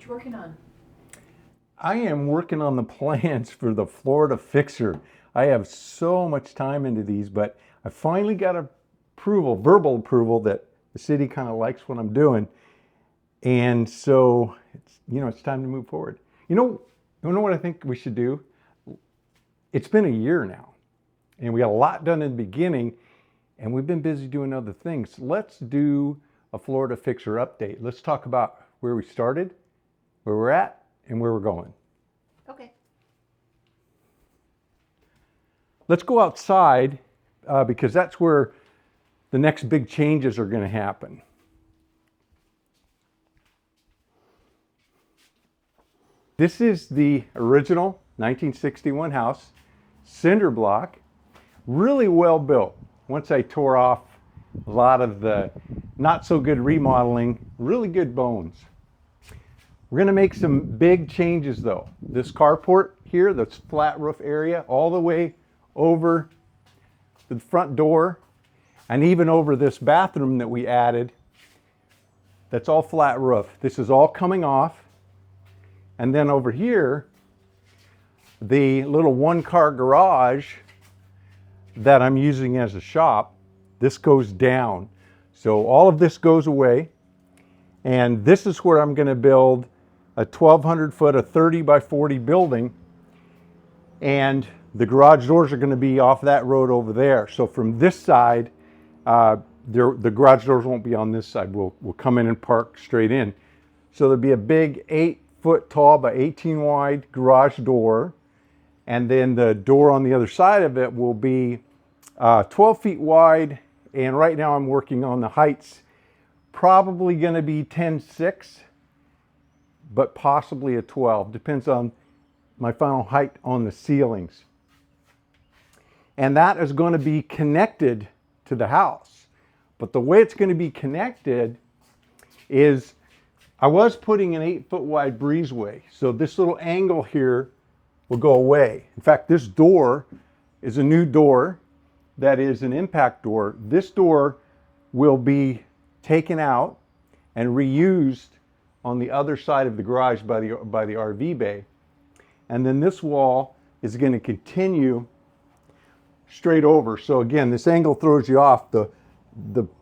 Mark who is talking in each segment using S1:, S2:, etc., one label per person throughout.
S1: What you working on?
S2: I am working on the plans for the Florida Fixer. I have so much time into these, but I finally got approval, verbal approval, that the city kind of likes what I'm doing. And so it's time to move forward. You know what I think we should do? It's been a year now, and we got a lot done in the beginning, and we've been busy doing other things. Let's do a Florida Fixer update. Let's talk about where we started, where we're at, and where we're going.
S1: Okay.
S2: Let's go outside because that's where the next big changes are going to happen. This is the original 1961 house, cinder block, really well built. Once I tore off a lot of the not so good remodeling, really good bones. We're going to make some big changes though. This carport here, this flat roof area, all the way over the front door and even over this bathroom that we added, that's all flat roof. This is all coming off. And then over here, the little one-car garage that I'm using as a shop, this goes down. So all of this goes away. And this is where I'm going to build a 1,200 foot, a 30 by 40 building. And the garage doors are going to be off that road over there. So from this side, the garage doors won't be on this side. We'll come in and park straight in. So there'll be a big 8-foot tall by 18 wide garage door. And then the door on the other side of it will be 12 feet wide. And right now I'm working on the heights. Probably going to be 10.6, but possibly a 12. Depends on my final height on the ceilings. And that is going to be connected to the house. But the way it's going to be connected is I was putting an 8-foot wide breezeway. So this little angle here will go away. In fact, this door is a new door that is an impact door. This door will be taken out and reused on the other side of the garage by the RV bay. And then this wall is going to continue straight over. So again, this angle throws you off. The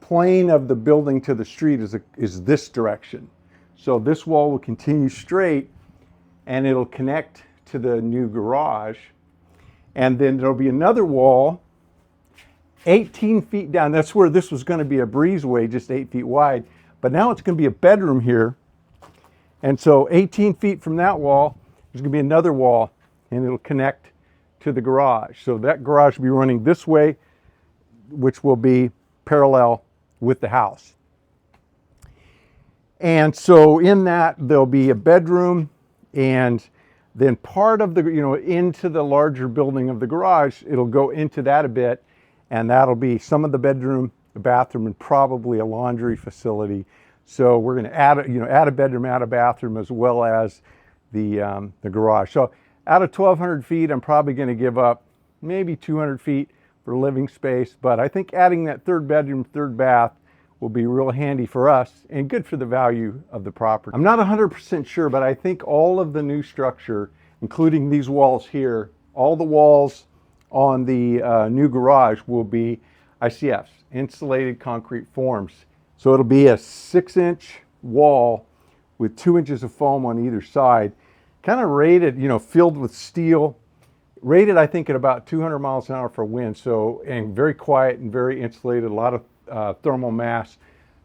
S2: plane of the building to the street is this direction. So this wall will continue straight and it'll connect to the new garage. And then there'll be another wall 18 feet down. That's where this was going to be a breezeway, just 8 feet wide. But now it's going to be a bedroom here. And so 18 feet from that wall, there's going to be another wall and it'll connect to the garage. So that garage will be running this way, which will be parallel with the house. And so in that, there'll be a bedroom, and then part of the, into the larger building of the garage, it'll go into that a bit, and that'll be some of the bedroom, a bathroom, and probably a laundry facility. So we're going to add a bedroom, add a bathroom, as well as the garage. So out of 1,200 feet, I'm probably going to give up maybe 200 feet for living space. But I think adding that third bedroom, third bath will be real handy for us and good for the value of the property. I'm not 100% sure, but I think all of the new structure, including these walls here, all the walls on the new garage will be ICFs, insulated concrete forms. So it'll be a 6-inch wall with 2 inches of foam on either side, kind of rated, filled with steel, rated I think at about 200 miles an hour for wind. So, and very quiet and very insulated, a lot of thermal mass.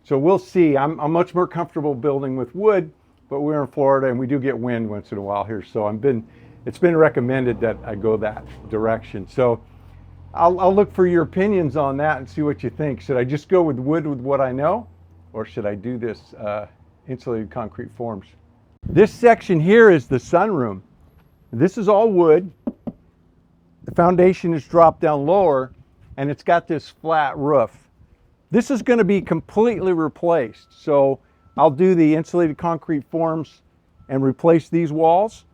S2: So we'll see. I'm much more comfortable building with wood, but we're in Florida and we do get wind once in a while here. So it's been recommended that I go that direction. So I'll look for your opinions on that and see what you think. Should I just go with wood with what I know, or should I do this insulated concrete forms? This section here is the sunroom. This is all wood. The foundation is dropped down lower and it's got this flat roof. This is going to be completely replaced. So I'll do the insulated concrete forms and replace these walls.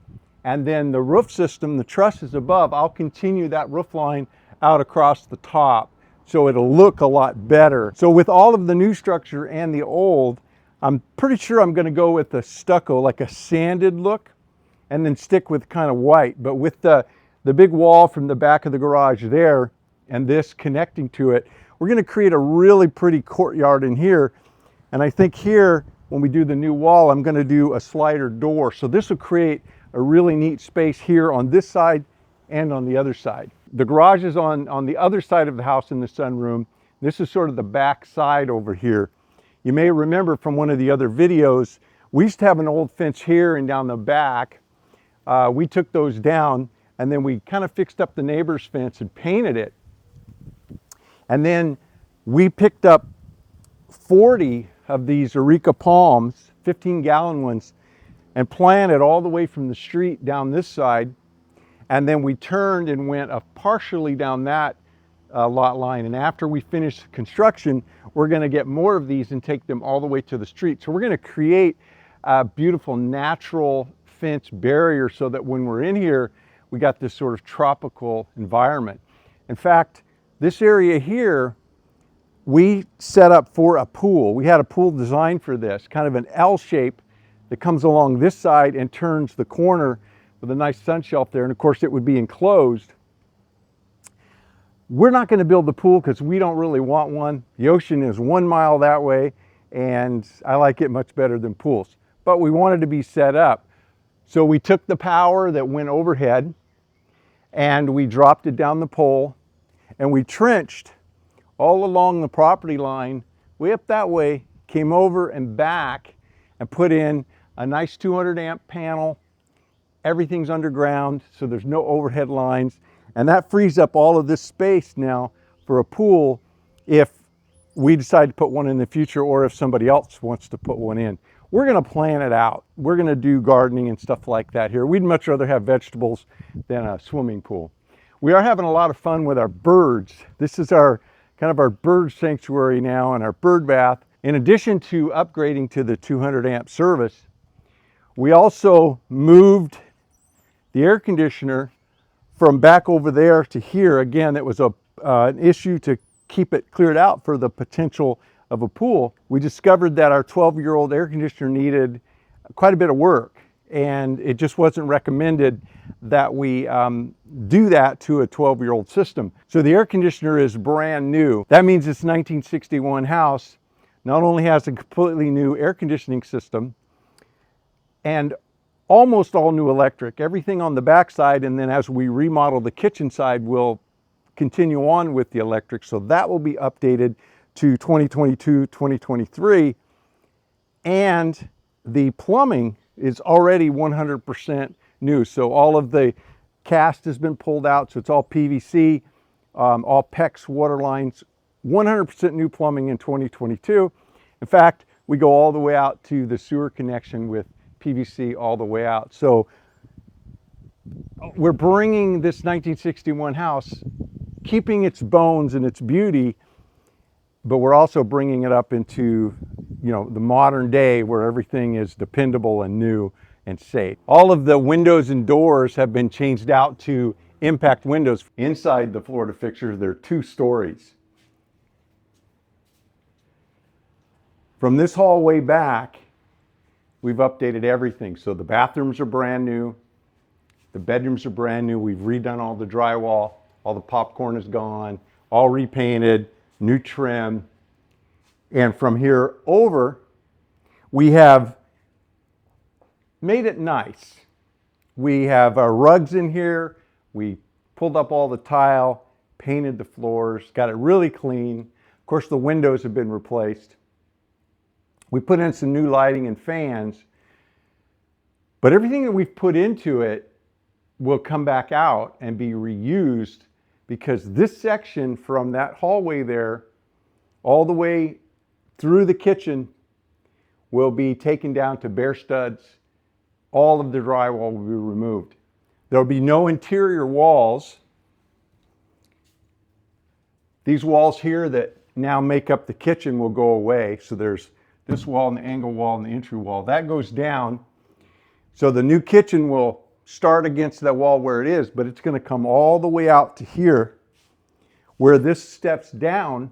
S2: And then the roof system, the trusses above, I'll continue that roof line out across the top so it'll look a lot better. So with all of the new structure and the old, I'm pretty sure I'm going to go with the stucco, like a sanded look, and then stick with kind of white. But with the big wall from the back of the garage there and this connecting to it, we're going to create a really pretty courtyard in here. And I think here, when we do the new wall, I'm going to do a slider door. So this will create a really neat space here on this side and on the other side. The garage is on the other side of the house in the sunroom. This is sort of the back side over here. You may remember from one of the other videos, we used to have an old fence here and down the back. We took those down and then we kind of fixed up the neighbor's fence and painted it. And then we picked up 40 of these Areca palms, 15-gallon ones, and planted all the way from the street down this side. And then we turned and went partially down that lot line. And after we finish construction, we're going to get more of these and take them all the way to the street. So we're going to create a beautiful natural fence barrier so that when we're in here, we got this sort of tropical environment. In fact, this area here, we set up for a pool. We had a pool designed for this, kind of an L shape that comes along this side and turns the corner with a nice sun shelf there. And of course it would be enclosed. We're not going to build the pool because we don't really want one. The ocean is 1 mile that way and I like it much better than pools. But we wanted to be set up. So we took the power that went overhead and we dropped it down the pole and we trenched all along the property line, way up that way, came over and back and put in a nice 200 amp panel. Everything's underground, so there's no overhead lines. And that frees up all of this space now for a pool if we decide to put one in the future or if somebody else wants to put one in. We're gonna plan it out. We're gonna do gardening and stuff like that here. We'd much rather have vegetables than a swimming pool. We are having a lot of fun with our birds. This is our kind of our bird sanctuary now and our bird bath. In addition to upgrading to the 200 amp service, we also moved the air conditioner from back over there to here. Again, it was an issue to keep it cleared out for the potential of a pool. We discovered that our 12-year-old air conditioner needed quite a bit of work, and it just wasn't recommended that we do that to a 12-year-old system. So the air conditioner is brand new. That means this 1961 house not only has a completely new air conditioning system and almost all new electric, everything on the back side, and then as we remodel the kitchen side, we'll continue on with the electric. So that will be updated to 2022, 2023. And the plumbing is already 100% new. So all of the cast has been pulled out. So it's all PVC, all PEX water lines, 100% new plumbing in 2022. In fact, we go all the way out to the sewer connection with PVC all the way out. So we're bringing this 1961 house, keeping its bones and its beauty, but we're also bringing it up into, you know, the modern day where everything is dependable and new and safe. All of the windows and doors have been changed out to impact windows. Inside the Florida fixtures, there are 2 stories. From this hallway back, we've updated everything. So the bathrooms are brand new. The bedrooms are brand new. We've redone all the drywall. All the popcorn is gone. All repainted, new trim. And from here over, we have made it nice. We have our rugs in here. We pulled up all the tile, painted the floors, got it really clean. Of course, the windows have been replaced. We put in some new lighting and fans, but everything that we've put into it will come back out and be reused, because this section from that hallway there all the way through the kitchen will be taken down to bare studs. All of the drywall will be removed. There'll be no interior walls. These walls here that now make up the kitchen will go away. So there's this wall and the angle wall and the entry wall. That goes down. So the new kitchen will start against that wall where it is, but it's going to come all the way out to here. Where this steps down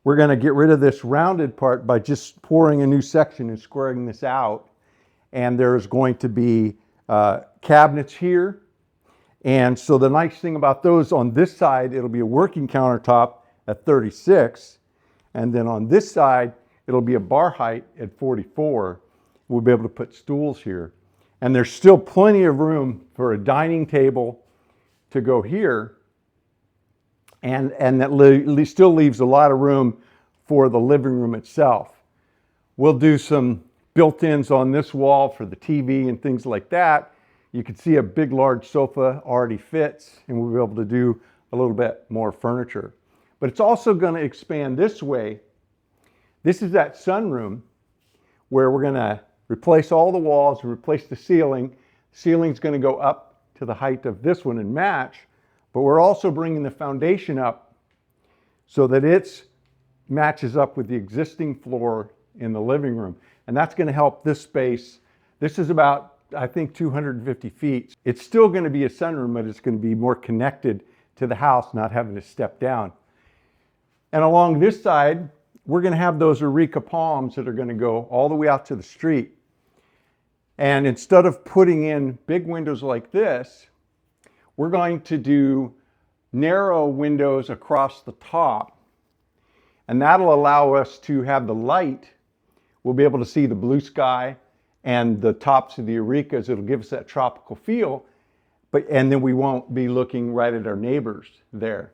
S2: we're going to get rid of this rounded part by just pouring a new section and squaring this out. And there's going to be cabinets here. And so the nice thing about those, on this side, it'll be a working countertop at 36. And then on this side, it'll be a bar height at 44. We'll be able to put stools here. And there's still plenty of room for a dining table to go here. And that still leaves a lot of room for the living room itself. We'll do some built-ins on this wall for the TV and things like that. You can see a big, large sofa already fits, and we'll be able to do a little bit more furniture. But it's also going to expand this way. This is that sunroom where we're going to replace all the walls and replace the ceiling. The ceiling's going to go up to the height of this one and match. But we're also bringing the foundation up so that it matches up with the existing floor in the living room. And that's going to help this space. This is about, I think, 250 feet. It's still going to be a sunroom, but it's going to be more connected to the house, not having to step down. And along this side, we're going to have those Areca palms that are going to go all the way out to the street. And instead of putting in big windows like this, we're going to do narrow windows across the top, and that'll allow us to have the light. We'll be able to see the blue sky and the tops of the Arecas. It'll give us that tropical feel, and then we won't be looking right at our neighbors there.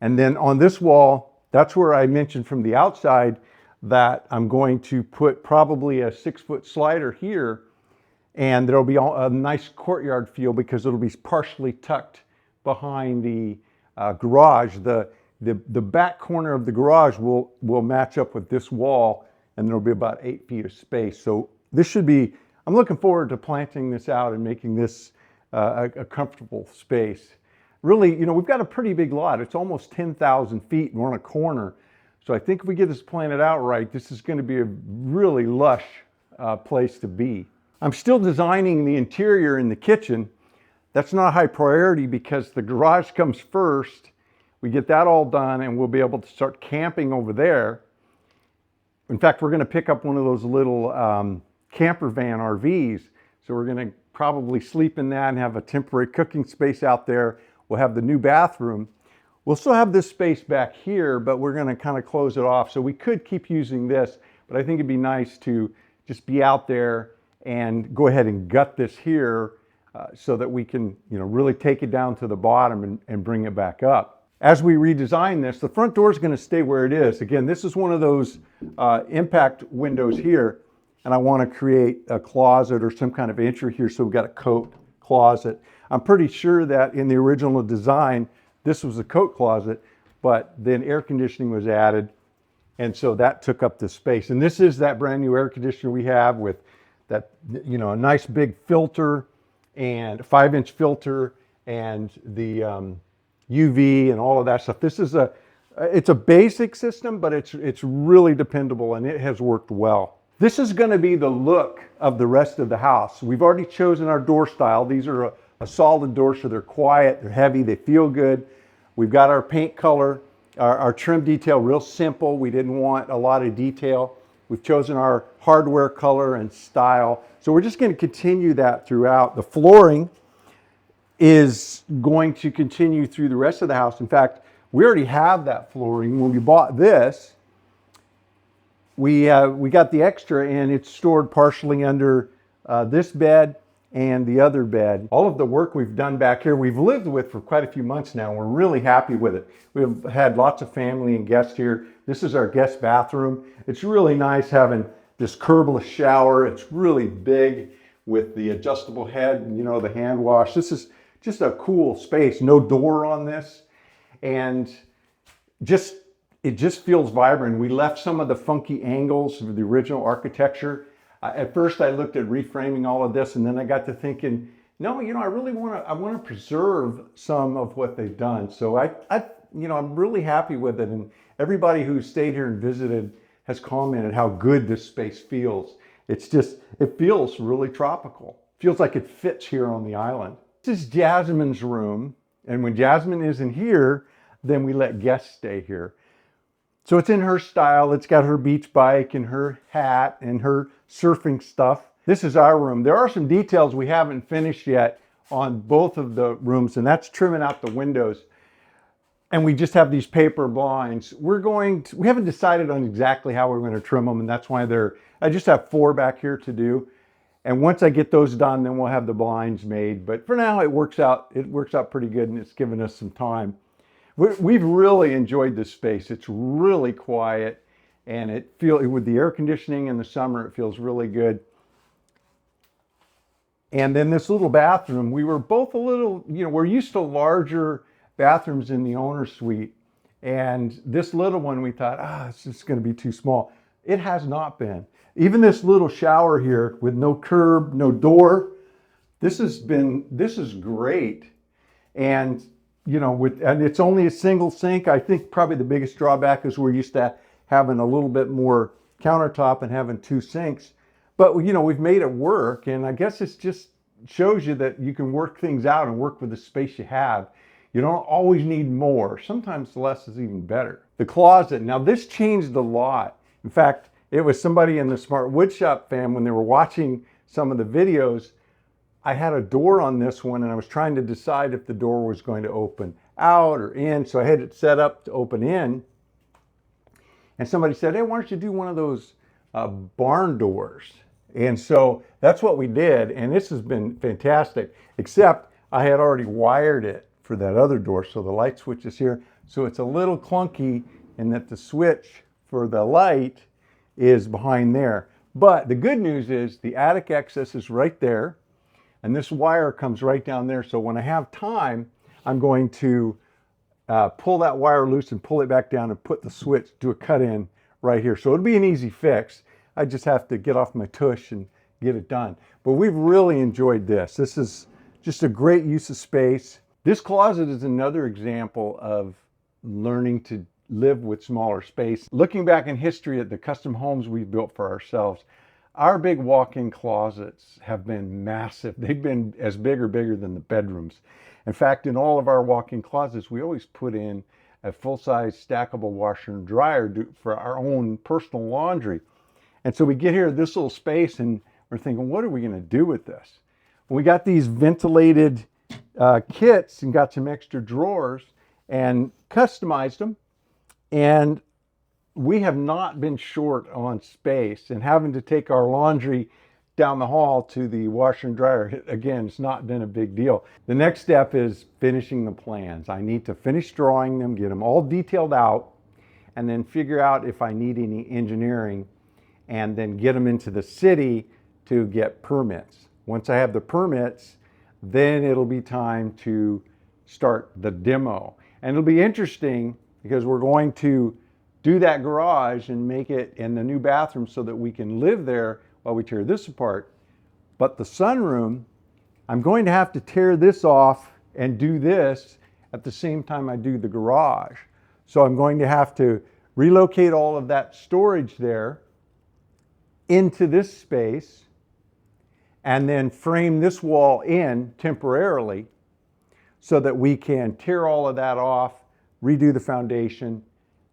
S2: And then on this wall, that's where I mentioned from the outside that I'm going to put probably a 6-foot slider here. And there'll be a nice courtyard feel because it'll be partially tucked behind the garage. The back corner of the garage will match up with this wall, and there'll be about 8 feet of space. So this should be, I'm looking forward to planting this out and making this a comfortable space. Really, you know, we've got a pretty big lot. It's almost 10,000 feet and we're on a corner. So I think if we get this planted out right, this is going to be a really lush place to be. I'm still designing the interior in the kitchen. That's not a high priority because the garage comes first. We get that all done and we'll be able to start camping over there. In fact, we're going to pick up one of those little camper van RVs. So we're going to probably sleep in that and have a temporary cooking space out there. We'll have the new bathroom. We'll still have this space back here, but we're going to kind of close it off. So we could keep using this, but I think it'd be nice to just be out there and go ahead and gut this here so that we can, you know, really take it down to the bottom and bring it back up. As we redesign this, the front door is going to stay where it is. Again, this is one of those impact windows here, and I want to create a closet or some kind of entry here, so we've got a coat closet. I'm pretty sure that in the original design, this was a coat closet, but then air conditioning was added, and so that took up the space. And this is that brand new air conditioner we have with that, you know, a nice big filter and a 5-inch filter and the UV and all of that stuff. This is it's a basic system, but it's really dependable and it has worked well. This is going to be the look of the rest of the house. We've already chosen our door style. These are a solid door, so they're quiet, they're heavy, they feel good. We've got our paint color, our trim detail, real simple. We didn't want a lot of detail. We've chosen our hardware color and style. So we're just going to continue that throughout. The flooring is going to continue through the rest of the house. In fact, we already have that flooring. When we bought this, we got the extra, and it's stored partially under this bed and the other bed. All of the work we've done back here, we've lived with for quite a few months now, and we're really happy with it. We've had lots of family and guests here. This is our guest bathroom. It's really nice having this curbless shower. It's really big with the adjustable head and, you know, the hand wash. This is just a cool space. No door on this, and it just feels vibrant. We left some of the funky angles of the original architecture. At first I looked at reframing all of this, and then I got to thinking, no, you know, I really want to preserve some of what they've done. So I'm really happy with it, and everybody who stayed here and visited has commented how good this space feels. It feels really tropical. Feels like it fits here on the island. This is Jasmine's room, and when Jasmine isn't here, then we let guests stay here. So it's in her style. It's got her beach bike and her hat and her surfing stuff. This is our room. There are some details we haven't finished yet on both of the rooms, and that's trimming out the windows. And we just have these paper blinds. We haven't decided on exactly how we're going to trim them, and that's why I just have 4 back here to do. And once I get those done, then we'll have the blinds made. But for now, it works out pretty good, and it's given us some time. We've really enjoyed this space. It's really quiet, and with the air conditioning in the summer, it feels really good. And then this little bathroom, we were both a little, we're used to larger bathrooms in the owner suite. And this little one, we thought, it's just going to be too small. It has not been. Even this little shower here with no curb, no door, this is great. And, and it's only a single sink. I think probably the biggest drawback is we're used to having a little bit more countertop and having 2 sinks. But, we've made it work. And I guess it just shows you that you can work things out and work with the space you have. You don't always need more. Sometimes less is even better. The closet. Now this changed a lot. In fact, it was somebody in the Smart Woodshop fam, when they were watching some of the videos, I had a door on this one and I was trying to decide if the door was going to open out or in. So I had it set up to open in. And somebody said, hey, why don't you do one of those barn doors? And so that's what we did. And this has been fantastic, except I had already wired it for that other door. So the light switch is here. So it's a little clunky in that the switch for the light is behind there. But the good news is the attic access is right there. And this wire comes right down there. So when I have time, I'm going to pull that wire loose and pull it back down and put the switch, do a cut in right here. So it'll be an easy fix. I just have to get off my tush and get it done. But we've really enjoyed this. This is just a great use of space. This closet is another example of learning to live with smaller space. Looking back in history at the custom homes we've built for ourselves, our big walk-in closets have been massive. They've been as big or bigger than the bedrooms. In fact, in all of our walk-in closets, we always put in a full-size stackable washer and dryer for our own personal laundry. And so we get here, this little space, and we're thinking, what are we going to do with this? Well, we got these ventilated kits and got some extra drawers and customized them. And we have not been short on space, and having to take our laundry down the hall to the washer and dryer, again, it's not been a big deal. The next step is finishing the plans. I need to finish drawing them, get them all detailed out, and then figure out if I need any engineering, and then get them into the city to get permits. Once I have the permits, then it'll be time to start the demo. And it'll be interesting because we're going to do that garage and make it in the new bathroom so that we can live there while we tear this apart. But the sunroom, I'm going to have to tear this off and do this at the same time I do the garage. So I'm going to have to relocate all of that storage there into this space and then frame this wall in temporarily so that we can tear all of that off, redo the foundation,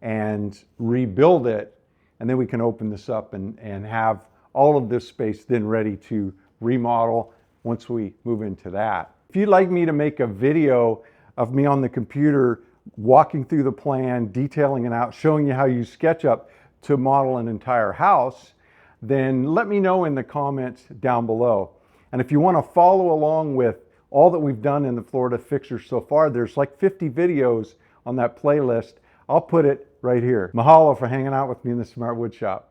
S2: and rebuild it. And then we can open this up and have all of this space then ready to remodel once we move into that. If you'd like me to make a video of me on the computer walking through the plan, detailing it out, showing you how you use SketchUp to model an entire house, then let me know in the comments down below. And if you want to follow along with all that we've done in the Florida Fixers so far, there's like 50 videos on that playlist. I'll put it right here. Mahalo for hanging out with me in the Smart Woodshop.